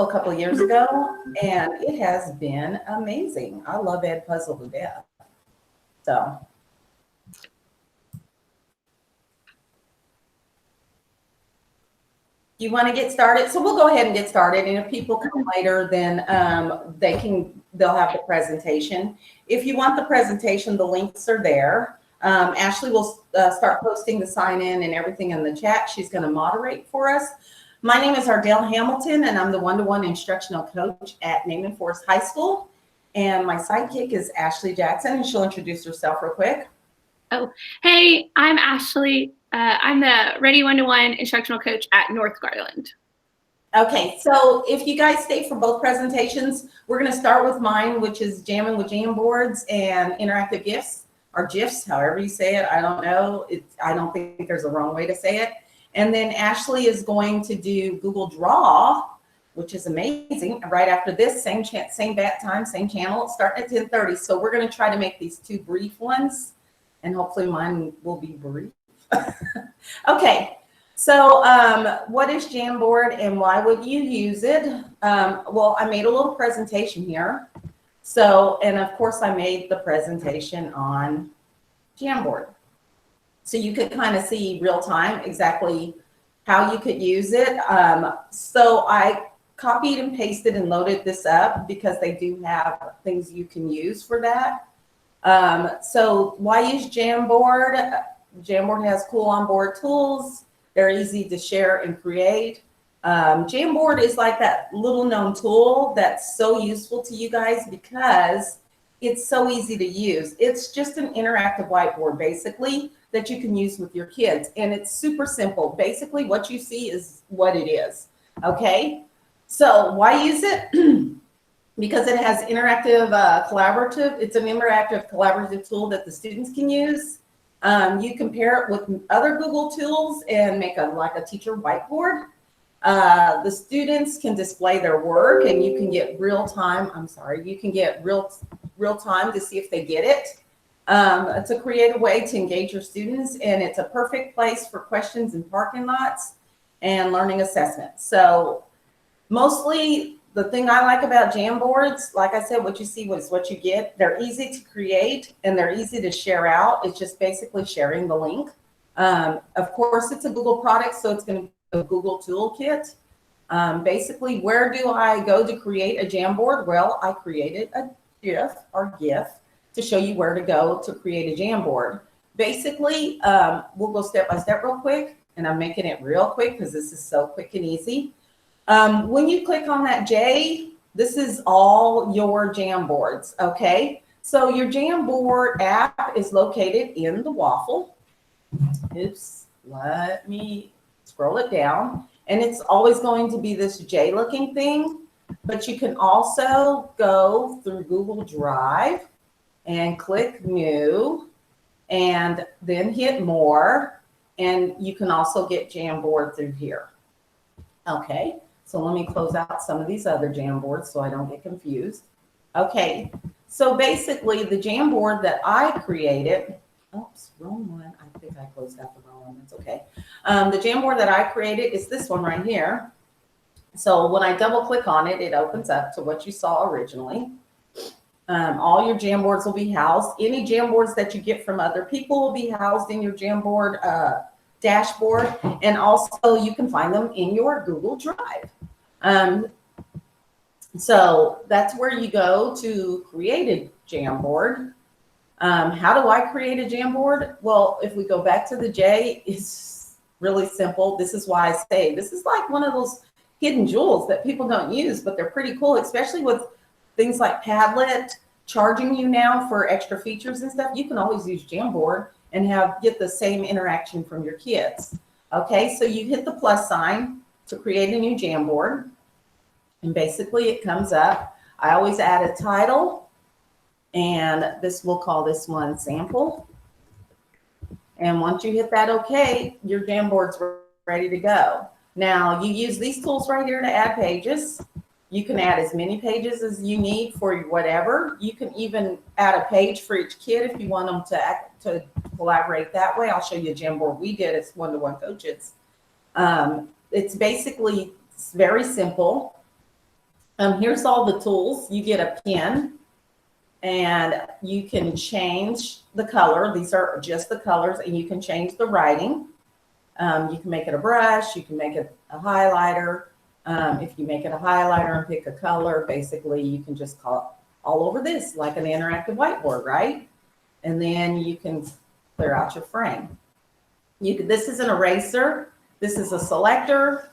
a couple of years ago, and it has been amazing. I love Edpuzzle to death. So you want to get started? So we'll go ahead and get started. And if people come later, then they'll have the presentation. If you want the presentation, the links are there. Ashley will start posting the sign in and everything in the chat. She's going to moderate for us. My name is Ardell Hamilton, and I'm the one-to-one instructional coach at Naaman Forest High School. And my sidekick is Ashley Jackson, and she'll introduce herself real quick. Oh, hey, I'm Ashley. I'm the Ready One-to-One instructional coach at North Garland. Okay, so if you guys stay for both presentations, we're going to start with mine, which is jamming with Jamboards and interactive gifs, or GIFs, however you say it. I don't know. I don't think there's a wrong way to say it. And then Ashley is going to do Google Draw, which is amazing. Right after this, same bat time, same channel, starting at 10:30. So we're going to try to make these two brief ones, and hopefully mine will be brief. Okay, so what is Jamboard and why would you use it? Well, I made a little presentation here. So, and of course I made the presentation on Jamboard. So you could kind of see real time exactly how you could use it. So I copied and pasted and loaded this up because they do have things you can use for that. So why use Jamboard? Jamboard has cool onboard tools. They're easy to share and create. Jamboard is like that little known tool that's so useful to you guys because it's so easy to use. It's just an interactive whiteboard basically that you can use with your kids. And it's super simple. Basically what you see is what it is. Okay. So why use it? Because it has interactive collaborative. It's an interactive collaborative tool that the students can use. You can pair it with other Google tools and make like a teacher whiteboard. The students can display their work and you can get real time to see if they get it. It's a creative way to engage your students, and it's a perfect place for questions in parking lots and learning assessments. So mostly the thing I like about Jamboards, like I said, what you see was what you get. They're easy to create and they're easy to share out. It's just basically sharing the link. Of course, it's a Google product, so it's going to be a Google toolkit. Basically, where do I go to create a Jamboard? Well, I created a GIF or GIF to show you where to go to create a Jamboard. Basically, we'll go step by step real quick, and I'm making it real quick because this is so quick and easy. When you click on that J, this is all your Jamboards, okay? So your Jamboard app is located in the waffle. Oops, let me scroll it down. And it's always going to be this J looking thing, but you can also go through Google Drive and click New and then hit More. And you can also get Jamboard through here. Okay. So let me close out some of these other Jamboards so I don't get confused. Okay, so basically the Jamboard that I created, oops, wrong one. I think I closed out the wrong one. That's okay. The Jamboard that I created is this one right here. So when I double click on it, it opens up to what you saw originally. All your Jamboards will be housed. Any Jamboards that you get from other people will be housed in your Jamboard dashboard, and also you can find them in your Google Drive. So that's where you go to create a Jamboard. How do I create a Jamboard? Well, if we go back to the J, it's really simple. This is why I say this is like one of those hidden jewels that people don't use, but they're pretty cool, especially with things like Padlet charging you now for extra features and stuff. You can always use Jamboard and get the same interaction from your kids. Okay, so you hit the plus sign to create a new Jamboard. And basically it comes up. I always add a title, and we'll call this one sample. And once you hit that okay, your Jamboard's ready to go. Now you use these tools right here to add pages. You can add as many pages as you need for whatever. You can even add a page for each kid if you want them to collaborate that way. I'll show you a Jamboard we did as one-to-one coaches. It's basically very simple. Here's all the tools. You get a pen and you can change the color. These are just the colors, and you can change the writing. You can make it a brush, you can make it a highlighter. If you make it a highlighter and pick a color, basically you can just call all over this like an interactive whiteboard, right? And then you can clear out your frame. This is an eraser. This is a selector.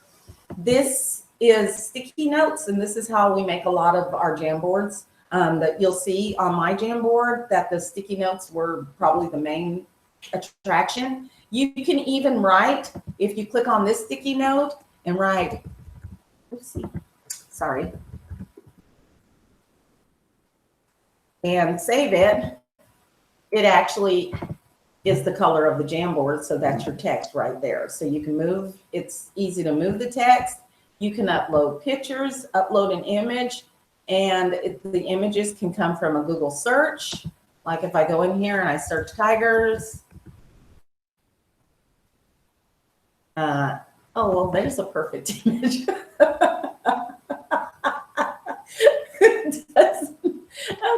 This is sticky notes, and this is how we make a lot of our Jamboards. That you'll see on my Jamboard that the sticky notes were probably the main attraction. You can even write, if you click on this sticky note and write, sorry, and save it, it actually is the color of the Jamboard, so that's your text right there. So you can move, it's easy to move the text. You can upload pictures, upload an image, and the images can come from a Google search. Like if I go in here and I search tigers, oh, well, there's a perfect image.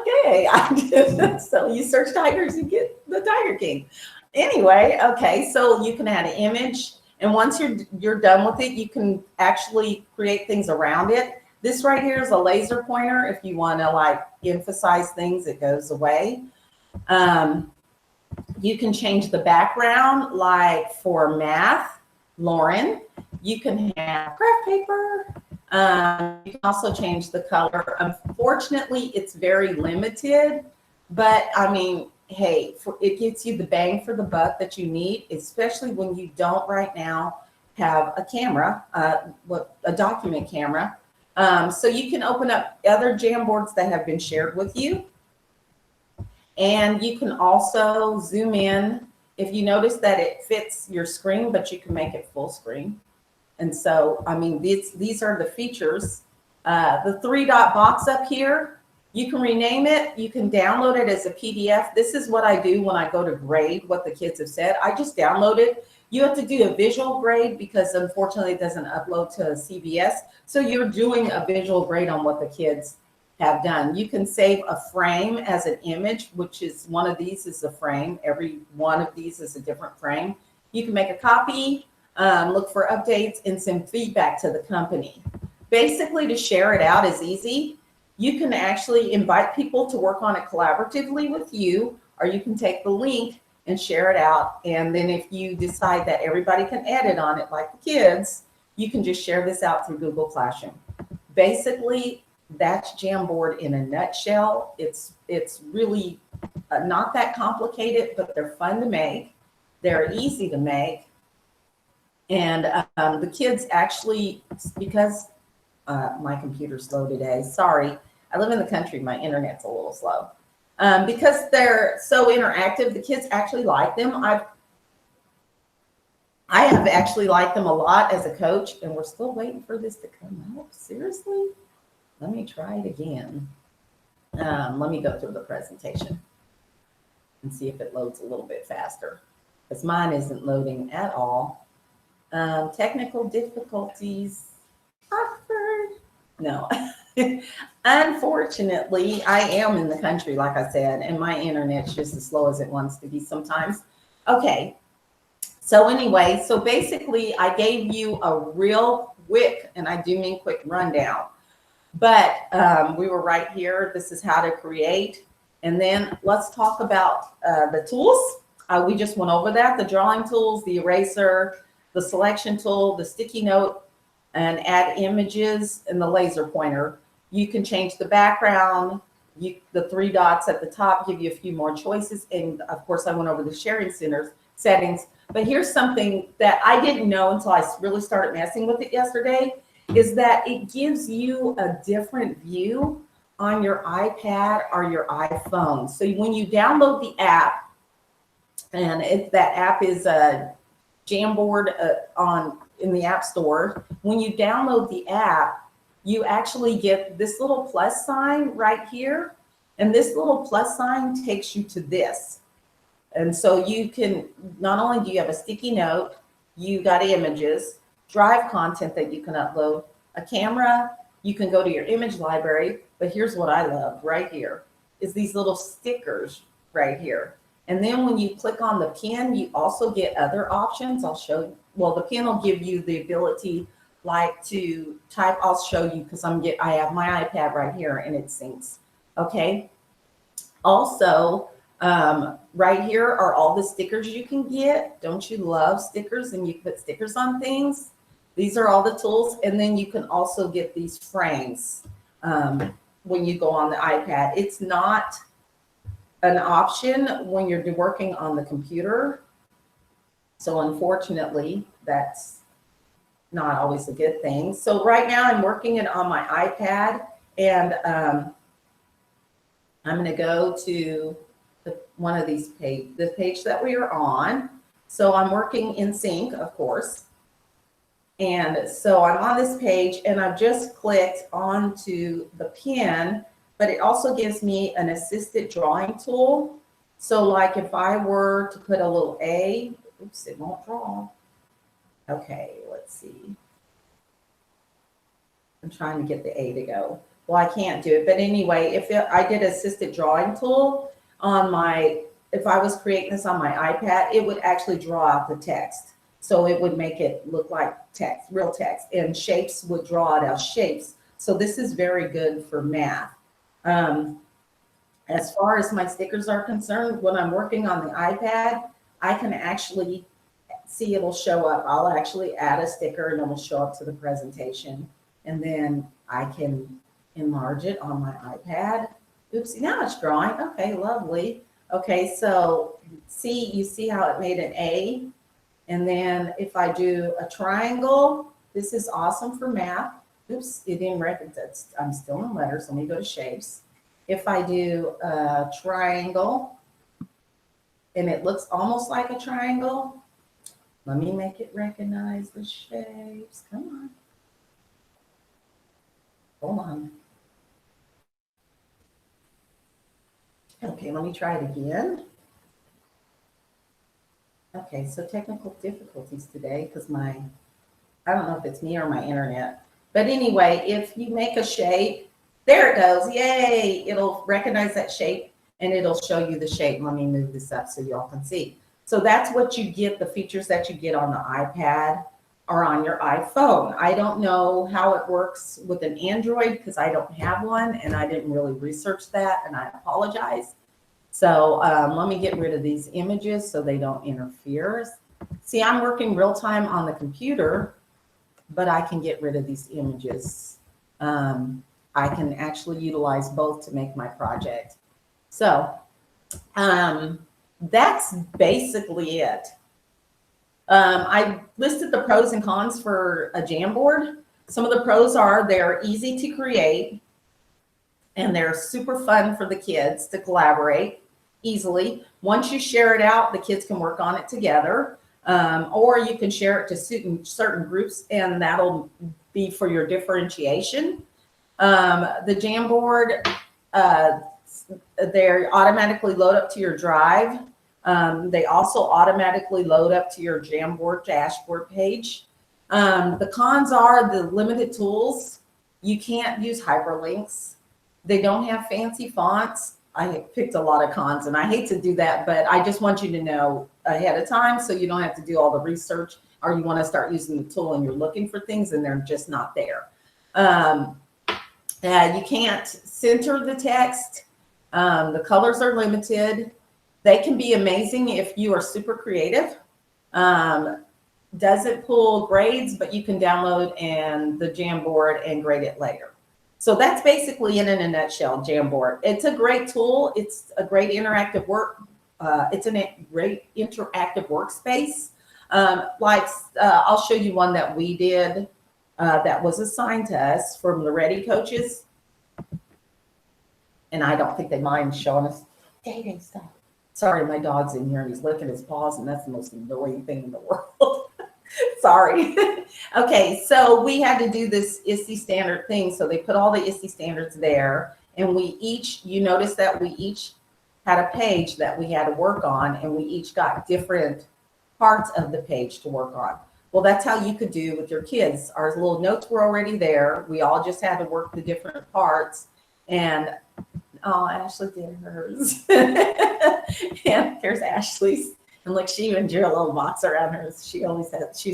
Okay, so you search tigers, you get the Tiger King. Anyway, okay, so you can add an image, and once you're done with it, you can actually create things around it. This right here is a laser pointer. If you want to like emphasize things, it goes away. You can change the background, like for math, Lauren. You can have craft paper. You can also change the color. Unfortunately, it's very limited, but I mean, hey, it gets you the bang for the buck that you need, especially when you don't right now have a camera, a document camera. So you can open up other Jamboards that have been shared with you. And you can also zoom in. If you notice that it fits your screen, but you can make it full screen. And so, I mean, these are the features. The 3-dot box up here, you can rename it. You can download it as a PDF. This is what I do when I go to grade what the kids have said. I just download it. You have to do a visual grade because unfortunately it doesn't upload to CBS. So you're doing a visual grade on what the kids have done. You can save a frame as an image, which is one of these is a frame. Every one of these is a different frame. You can make a copy, look for updates, and send feedback to the company. Basically, to share it out is easy. You can actually invite people to work on it collaboratively with you, or you can take the link and share it out. And then if you decide that everybody can edit on it like the kids, you can just share this out through Google Classroom. Basically, that's Jamboard in a nutshell. It's really not that complicated, but they're fun to make. They're easy to make. And the kids actually, because my computer's slow today, sorry, I live in the country, my internet's a little slow. Because they're so interactive, the kids actually like them. I have actually liked them a lot as a coach, and we're still waiting for this to come out. Seriously? Let me try it again. Let me go through the presentation and see if it loads a little bit faster, because mine isn't loading at all. Technical difficulties. Awkward. No. Unfortunately, I am in the country, like I said, and my internet's just as slow as it wants to be sometimes. Okay. So anyway, so basically I gave you a real quick, and I do mean quick, rundown. But we were right here. This is how to create. And then let's talk about the tools. We just went over that, the drawing tools, the eraser, the selection tool, the sticky note, and add images, and the laser pointer. You can change the background. The 3 dots at the top give you a few more choices. And of course, I went over the sharing center settings. But here's something that I didn't know until I really started messing with it yesterday, is that it gives you a different view on your iPad or your iPhone. So when you download the app, and if that app is a Jamboard in the App Store, when you download the app, you actually get this little plus sign right here. And this little plus sign takes you to this. And so you can, not only do you have a sticky note, you got images, drive content that you can upload, a camera, you can go to your image library, but here's what I love right here is these little stickers right here. And then when you click on the pen, you also get other options. I'll show you. Well, the pen will give you the ability like to type. I'll show you because I have my iPad right here and it syncs. Okay. Also, right here are all the stickers you can get. Don't you love stickers? And you can put stickers on things. These are all the tools. And then you can also get these frames when you go on the iPad. It's not an option when you're working on the computer. So unfortunately, that's not always a good thing. So right now I'm working it on my iPad, and I'm going to go to one of these the page that we are on. So I'm working in sync, of course. And so I'm on this page and I've just clicked onto the pen, but it also gives me an assisted drawing tool. So like if I were to put a little A, oops, it won't draw. Okay, let's see. I'm trying to get the A to go. Well, I can't do it. But anyway, if I did assisted drawing tool on if I was creating this on my iPad, it would actually draw out the text. So it would make it look like text, real text, and shapes would draw it as shapes. So this is very good for math. As far as my stickers are concerned, when I'm working on the iPad, I can actually see it'll show up. I'll actually add a sticker and it'll show up to the presentation. And then I can enlarge it on my iPad. Oopsie, now it's drawing. Okay, lovely. Okay, so you see how it made an A? And then if I do a triangle, this is awesome for math. Oops, it didn't recognize. I'm still in letters. Let me go to shapes. If I do a triangle and it looks almost like a triangle, let me make it recognize the shapes. Come on. Hold on. Okay, let me try it again. Okay, so technical difficulties today because I don't know if it's me or my internet. But anyway, if you make a shape, there it goes. Yay! It'll recognize that shape and it'll show you the shape. Let me move this up so y'all can see. So that's what you get, the features that you get on the iPad or on your iPhone. I don't know how it works with an Android because I don't have one and I didn't really research that, and I apologize. So let me get rid of these images so they don't interfere. See, I'm working real time on the computer, but I can get rid of these images. I can actually utilize both to make my project. So that's basically it. I listed the pros and cons for a Jamboard. Some of the pros are they're easy to create and they're super fun for the kids to collaborate easily. Once you share it out, the kids can work on it together, or you can share it to certain groups and that'll be for your differentiation. The Jamboard, they automatically load up to your drive. They also automatically load up to your Jamboard dashboard page. The cons are the limited tools. You can't use hyperlinks. They don't have fancy fonts. I picked a lot of cons and I hate to do that, but I just want you to know ahead of time so you don't have to do all the research, or you want to start using the tool and you're looking for things and they're just not there. You can't center the text. The colors are limited. They can be amazing if you are super creative. Doesn't pull grades, but you can download the Jamboard and grade it later. So that's basically in a nutshell, Jamboard. It's a great tool. It's a great interactive it's a great interactive workspace. I'll show you one that we did that was assigned to us from the Ready coaches. And I don't think they mind showing us dating stuff. Sorry, my dog's in here and he's licking his paws, and that's the most annoying thing in the world. Sorry. Okay, so we had to do this ISTE standard thing. So they put all the ISTE standards there, and you notice that we each had a page that we had to work on, and we each got different parts of the page to work on. Well, that's how you could do with your kids. Our little notes were already there. We all just had to work the different parts. And oh, Ashley did hers. And here's Ashley's. And look, she even drew a little box around hers. She's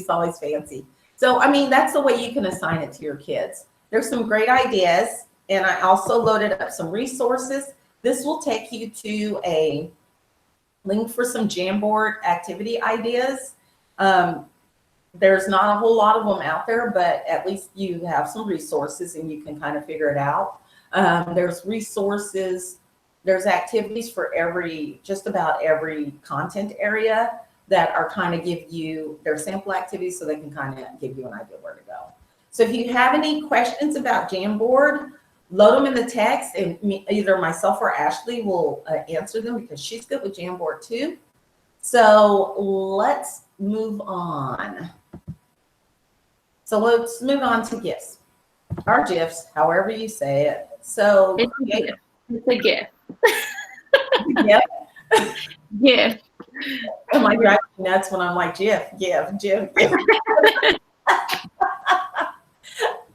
always fancy. So, I mean, that's the way you can assign it to your kids. There's some great ideas. And I also loaded up some resources. This will take you to a link for some Jamboard activity ideas. There's not a whole lot of them out there, but at least you have some resources and you can kind of figure it out. There's resources, there's activities for just about every content area that are kind of give you their sample activities so they can kind of give you an idea where to go. So if you have any questions about Jamboard, load them in the text and either myself or Ashley will answer them because she's good with Jamboard too. So let's move on. So let's move on to gifs, or GIFs, however you say it. So it's a gift. It's a gift. GIF. Gift. I'm like driving me nuts when I'm like GIF.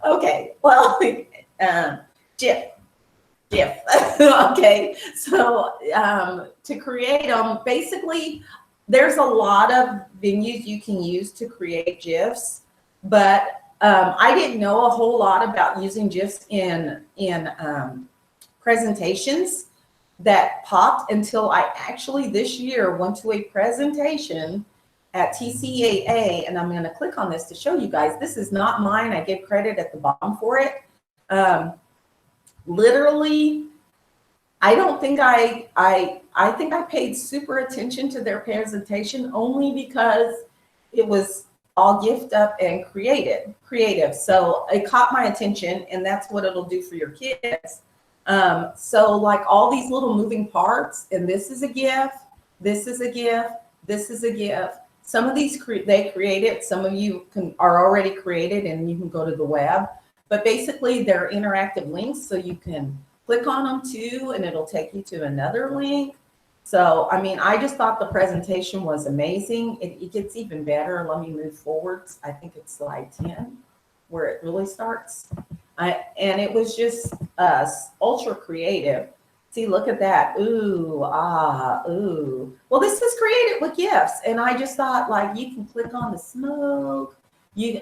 Okay, well, GIF. Okay, so to create them, basically, there's a lot of venues you can use to create GIFs, but I didn't know a whole lot about using GIFs in presentations that popped until I actually this year went to a presentation at TCAA, and I'm going to click on this to show you guys. This is not mine. I give credit at the bottom for it. Literally, I don't think I think I paid super attention to their presentation only because it was all gift up and creative. So it caught my attention, and that's what it'll do for your kids. So like all these little moving parts, and this is a GIF, this is a GIF, this is a GIF. Some of these they created, some of you are already created and you can go to the web, but basically they're interactive links, so you can click on them too, and it'll take you to another link. So, I mean, I just thought the presentation was amazing. It gets even better. Let me move forwards. I think it's slide 10 where it really starts. And it was just ultra creative. See, look at that. Ooh, ah, ooh. Well, this is created with GIFs. And I just thought, like, you can click on the smoke.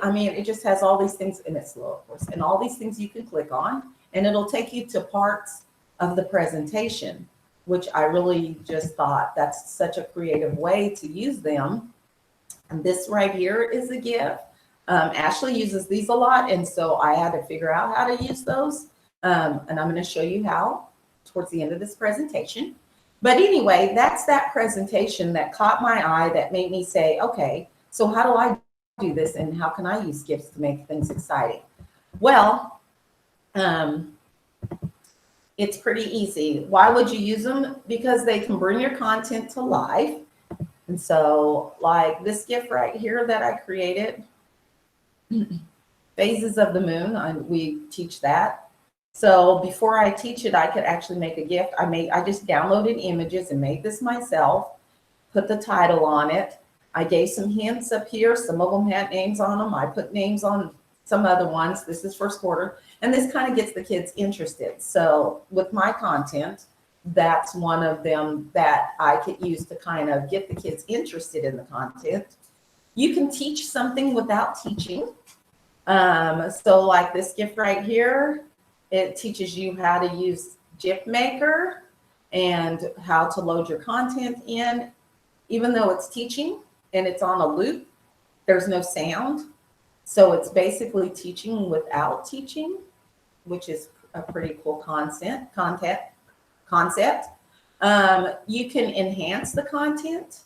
I mean, it just has all these things, and it's slow, of course, and all these things you can click on, and it'll take you to parts of the presentation, which I really just thought that's such a creative way to use them. And this right here is a GIF. Ashley uses these a lot, and so I had to figure out how to use those. And I'm going to show you how towards the end of this presentation. But anyway, that's that presentation that caught my eye, that made me say, okay, so how do I do this, and how can I use GIFs to make things exciting? Well, it's pretty easy. Why would you use them? Because they can bring your content to life. And so like this GIF right here that I created, phases of the moon, we teach that. So before I teach it, I could actually make a GIF. I just downloaded images and made this myself, put the title on it. I gave some hints up here. Some of them had names on them. I put names on some other ones. This is first quarter. And this kind of gets the kids interested. So with my content, that's one of them that I could use to kind of get the kids interested in the content. You can teach something without teaching. So like this GIF right here, it teaches you how to use GIF Maker and how to load your content in. Even though it's teaching and it's on a loop, there's no sound. So it's basically teaching without teaching, which is a pretty cool concept. You can enhance the content.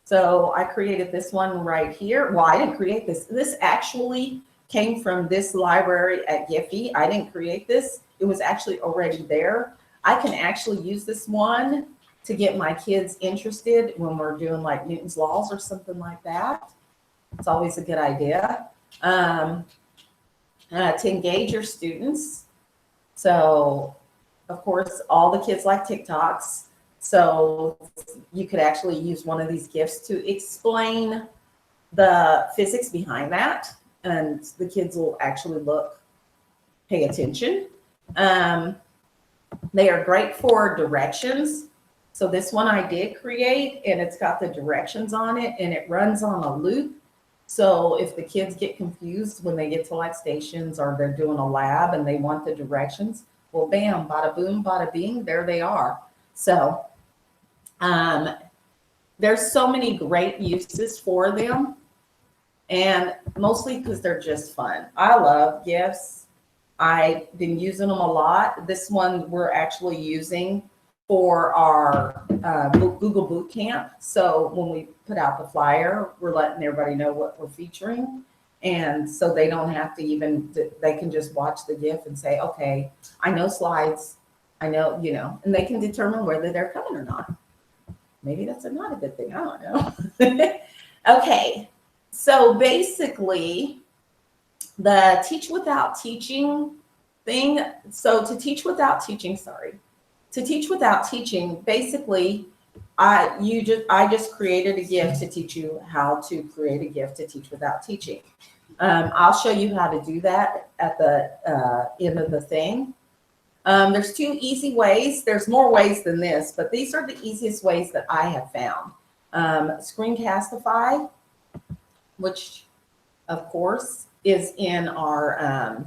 So I created this one right here. Well, I didn't create this. This actually came from this library at Giphy. I didn't create this. It was actually already there. I can actually use this one to get my kids interested when we're doing like Newton's laws or something like that. It's always a good idea. To engage your students. So of course, all the kids like TikToks. So you could actually use one of these GIFs to explain the physics behind that, and the kids will actually pay attention. They are great for directions. So this one I did create, and it's got the directions on it, and it runs on a loop. So if the kids get confused when they get to like stations or they're doing a lab and they want the directions, well, bam, bada boom, bada bing, there they are. So there's so many great uses for them, and mostly because they're just fun. I love gifs. I've been using them a lot. This one we're actually using for our Google Boot Camp. So when we put out the flyer, we're letting everybody know what we're featuring. And so they don't have to even, they can just watch the GIF and say, okay, I know slides, I know, you know, and they can determine whether they're coming or not. Maybe that's not a good thing, I don't know. Okay, so basically the teach without teaching thing. So to teach without teaching, basically I just created a GIF to teach you how to create a GIF to teach without teaching. I'll show you how to do that at the end of the thing. There's two easy ways. There's more ways than this, but these are the easiest ways that I have found. Screencastify, which of course is in our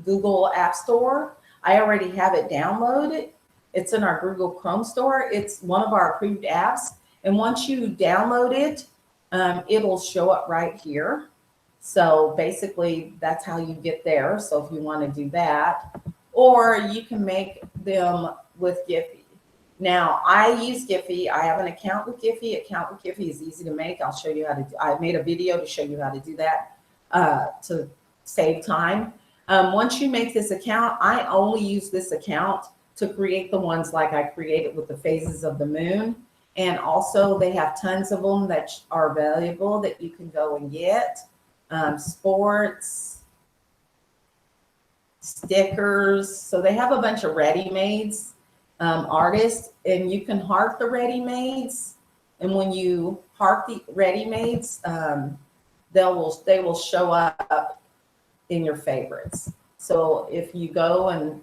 Google App Store. I already have it downloaded. It's in our Google Chrome store. It's one of our approved apps. And once you download it, it'll show up right here. So basically that's how you get there. So if you want to do that, or you can make them with Giphy. Now I use Giphy. I have an account with Giphy. Account with Giphy is easy to make. I'll show you how to do. I made a video to show you how to do that to save time. Once you make this account, I only use this account to create the ones like I created with the phases of the moon. And also they have tons of them that are valuable that you can go and get. Sports, stickers. So they have a bunch of ready-mades artists, and you can heart the ready-mades. And when you heart the ready-mades, they will show up in your favorites. So if you go and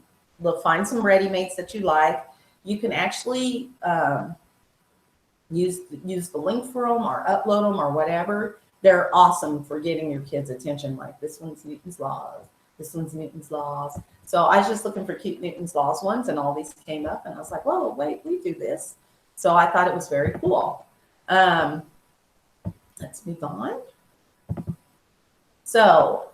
find some ready-mades that you like, you can actually use the link for them or upload them or whatever. They're awesome for getting your kids' attention. Like this one's Newton's Laws. This one's Newton's Laws. So I was just looking for cute Newton's Laws ones, and all these came up, and I was like, whoa, wait, we do this. So I thought it was very cool. Let's move on. So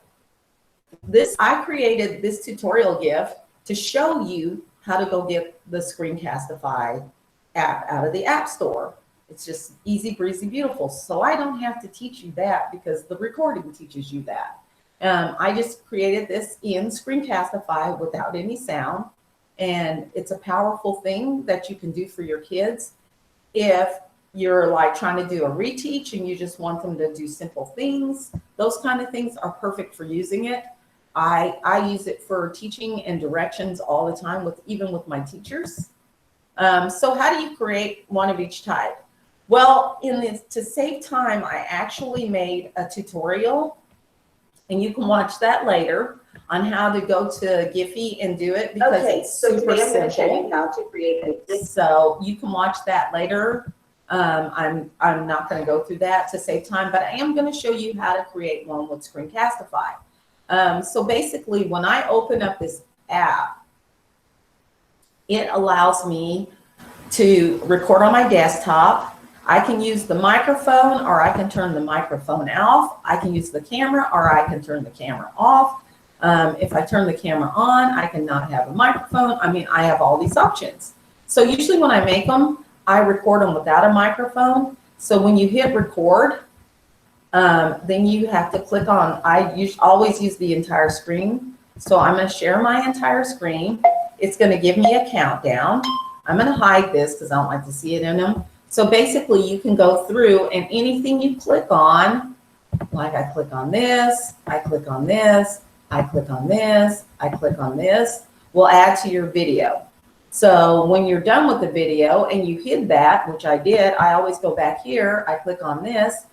I created this tutorial GIF to show you how to go get the Screencastify app out of the App Store. It's just easy breezy, beautiful. So I don't have to teach you that because the recording teaches you that. I just created this in Screencastify without any sound. And it's a powerful thing that you can do for your kids. If you're like trying to do a reteach and you just want them to do simple things, those kind of things are perfect for using it. I use it for teaching and directions all the time, even with my teachers. So how do you create one of each type? Well, to save time, I actually made a tutorial, and you can watch that later on how to go to Giphy and do it because it's super simple. Show you how to create it. So you can watch that later. I'm not going to go through that to save time, but I am going to show you how to create one with Screencastify. So basically, when I open up this app, it allows me to record on my desktop. I can use the microphone, or I can turn the microphone off. I can use the camera, or I can turn the camera off. If I turn the camera on, I cannot have a microphone. I mean, I have all these options. So usually when I make them, I record them without a microphone. So when you hit record, then you have to click on, always use the entire screen. So I'm going to share my entire screen. It's going to give me a countdown. I'm going to hide this because I don't like to see it in them. So basically you can go through, and anything you click on, like I click on this, I click on this, I click on this, I click on this, will add to your video. So when you're done with the video and you hid that, which I did, I always go back here, I click on this,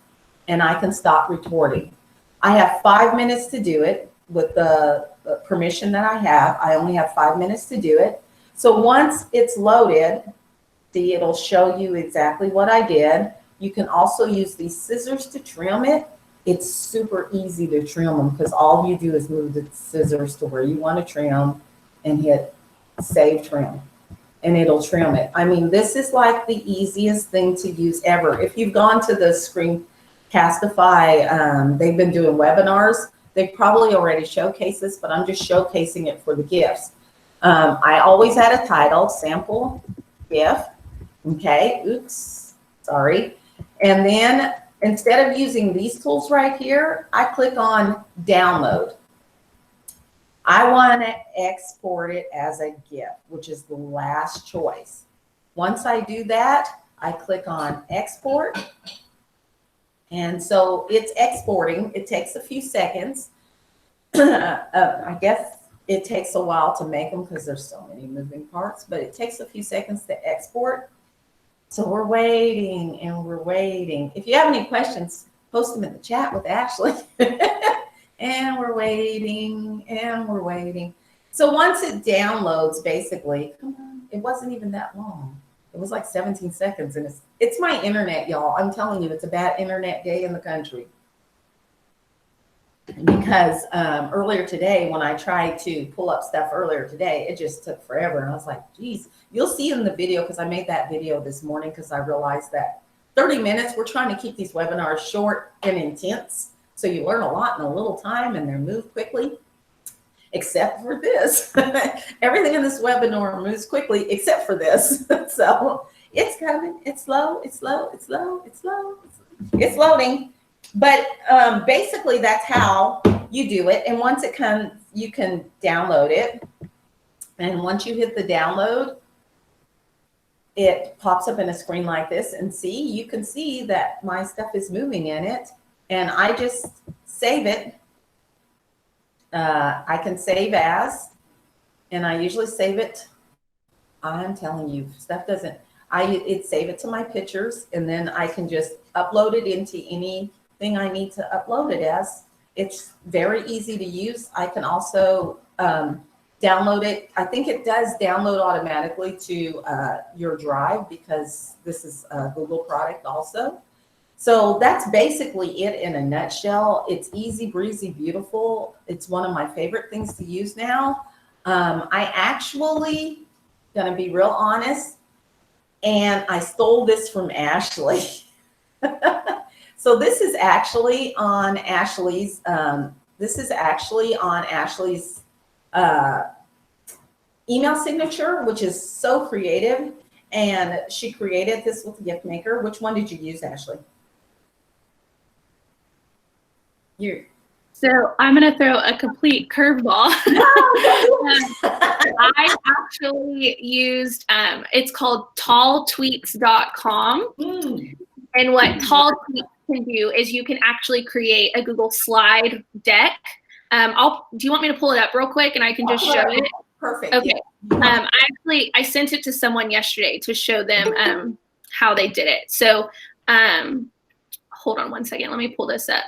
and I can stop recording. I have 5 minutes to do it with the permission that I have. I only have 5 minutes to do it. So once it's loaded, see, it'll show you exactly what I did. You can also use these scissors to trim it. It's super easy to trim them because all you do is move the scissors to where you want to trim and hit save trim, and it'll trim it. I mean, this is like the easiest thing to use ever. If you've gone to the screencastify, they've been doing webinars. They've probably already showcased this, but I'm just showcasing it for the gifts. I always add a title, sample GIF. Okay, oops, sorry. And then instead of using these tools right here, I click on download. I want to export it as a GIF, which is the last choice. Once I do that, I click on export. And so it's exporting. It takes a few seconds. I guess it takes a while to make them because there's so many moving parts, but it takes a few seconds to export. So we're waiting and we're waiting. If you have any questions, post them in the chat with Ashley. And we're waiting and we're waiting. So once it downloads, basically, come on, it wasn't even that long. It was like 17 seconds, and it's my internet, y'all. I'm telling you, it's a bad internet day in the country. Because earlier today, when I tried to pull up stuff earlier today, it just took forever. And I was like, geez, you'll see in the video, because I made that video this morning because I realized that 30 minutes, we're trying to keep these webinars short and intense. So you learn a lot in a little time and they're moved quickly, except for this. Everything in this webinar moves quickly except for this. So it's coming. It's slow. It's slow. It's slow. It's slow. It's loading. But basically, that's how you do it. And once it comes, you can download it. And once you hit the download, it pops up in a screen like this. And see, you can see that my stuff is moving in it. And I just save it. I can save as, and I usually save it. I'm telling you, stuff doesn't, it save it to my pictures, and then I can just upload it into anything I need to upload it as. It's very easy to use. I can also download it. I think it does download automatically to your drive because this is a Google product also. So that's basically it in a nutshell. It's easy breezy, beautiful. It's one of my favorite things to use now. I actually, gonna be real honest, and I stole this from Ashley. So this is actually on Ashley's, email signature, which is so creative. And she created this with the gift maker. Which one did you use, Ashley? So I'm going to throw a complete curveball. I actually used, it's called talltweets.com. And what Tall Tweets can do is you can actually create a Google slide deck. Do you want me to pull it up real quick and I can just show it? Perfect. Okay. Yeah. I sent it to someone yesterday to show them how they did it. So hold on one second. Let me pull this up.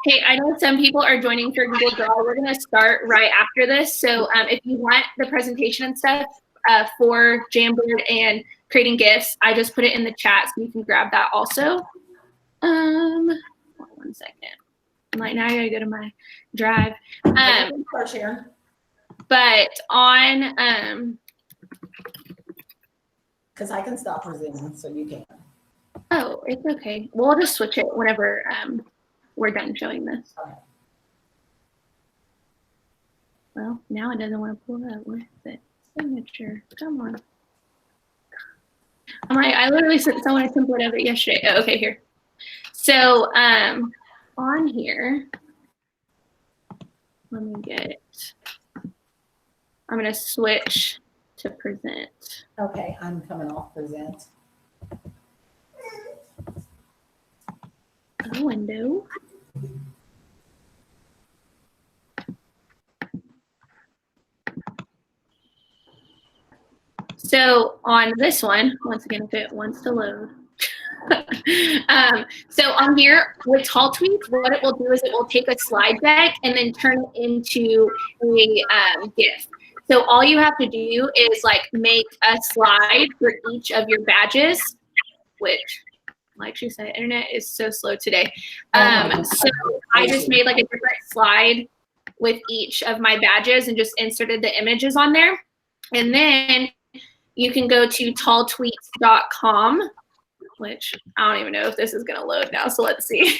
Hey, I know some people are joining for Google Draw. We're going to start right after this. So if you want the presentation and stuff for Jamboard and creating gifts, I just put it in the chat so you can grab that also. Hold on one second. I'm like, now I got to go to my drive. But on because I can stop presuming, so you can. Oh, it's okay. We'll just switch it whenever we're done showing this. Okay. Well, now it doesn't want to pull up. Where's it? Signature. Come on. I'm like, I literally sent someone a template of it yesterday. Oh, okay, here. So on here, let me get it. I'm going to switch to present. Okay, I'm coming off present. A window. So on this one, once again, if it wants to load, So on here with Tall Tweets, what it will do is it will take a slide deck and then turn it into a GIF. So all you have to do is like make a slide for each of your badges, which, like she said, internet is so slow today. So I just made like a different slide with each of my badges and just inserted the images on there. And then you can go to talltweets.com, which I don't even know if this is going to load now. So let's see.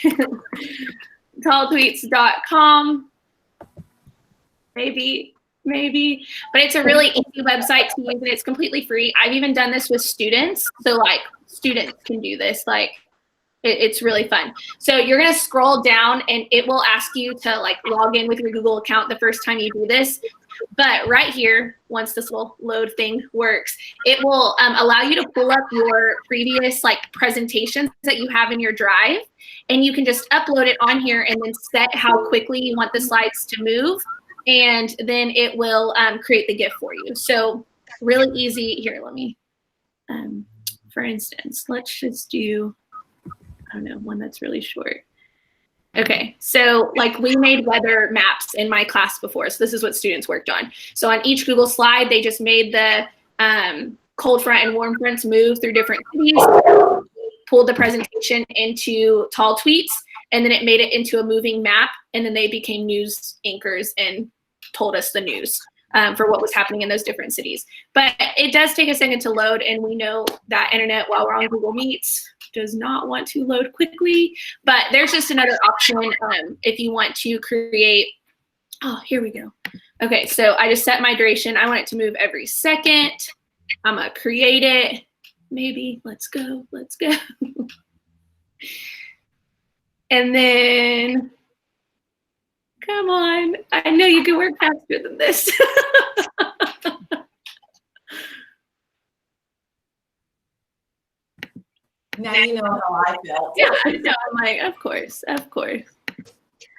talltweets.com. Maybe, but it's a really easy website to use and it's completely free. I've even done this with students. So like students can do this. Like it's really fun. So you're going to scroll down and it will ask you to like log in with your Google account the first time you do this. But right here, once this little load thing works, it will allow you to pull up your previous like presentations that you have in your drive. And you can just upload it on here and then set how quickly you want the slides to move. And then it will create the GIF for you. So really easy. Here, let me, for instance, let's just do, I don't know, one that's really short. Okay, so like we made weather maps in my class before. So this is what students worked on. So on each Google slide, they just made the cold front and warm fronts move through different cities, pulled the presentation into Tall Tweets, and then it made it into a moving map. And then they became news anchors and told us the news for what was happening in those different cities. But it does take a second to load. And we know that internet while we're on Google Meets does not want to load quickly. But there's just another option if you want to create, oh, here we go. Okay, so I just set my duration. I want it to move every second. I'm gonna create it. Maybe, let's go. And then, come on. I know you can work faster than this. Now you know how I felt. Yeah, I know. I'm like, of course.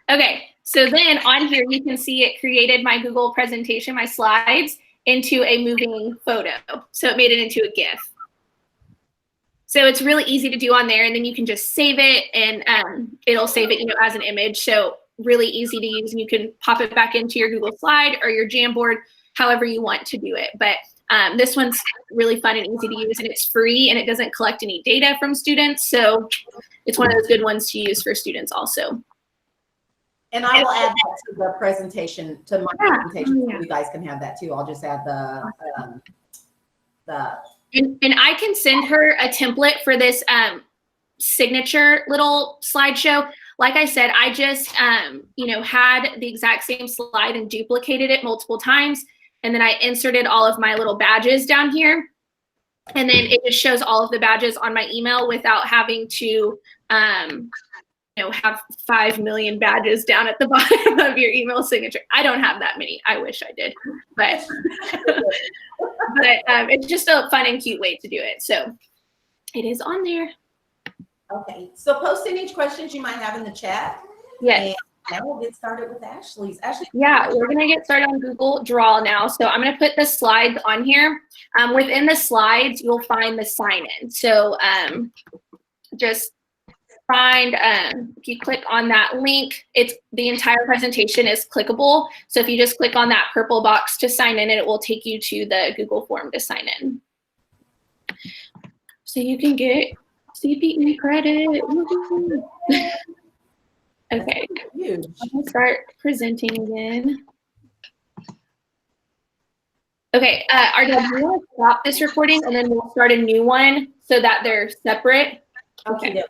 Okay, so then on here, you can see it created my Google presentation, my slides, into a moving photo. So it made it into a GIF. So it's really easy to do on there, and then you can just save it, and it'll save it, as an image. So really easy to use, and you can pop it back into your Google Slide or your Jamboard, however you want to do it. But this one's really fun and easy to use, and it's free, and it doesn't collect any data from students. So it's one of those good ones to use for students also. And I will add that to the presentation, to my presentation. So you guys can have that too. I'll just add the And I can send her a template for this signature little slideshow. Like I said, I just, had the exact same slide and duplicated it multiple times. And then I inserted all of my little badges down here. And then it just shows all of the badges on my email without having to, have 5 million badges down at the bottom of your email signature. I don't have that many. I wish I did, but it's just a fun and cute way to do it. So it is on there. Okay. So post any questions you might have in the chat. Yes. And we'll get started with Ashley's. Ashley. Yeah, we're going to get started on Google Draw now. So I'm going to put the slides on here. Within the slides, you'll find the sign in. So just find, if you click on that link, the entire presentation is clickable. So if you just click on that purple box to sign in, it will take you to the Google form to sign in. So you can get CPE credit. Okay, I'm gonna start presenting again. Okay, Ardell, do you want to stop this recording and then we'll start a new one so that they're separate? Okay.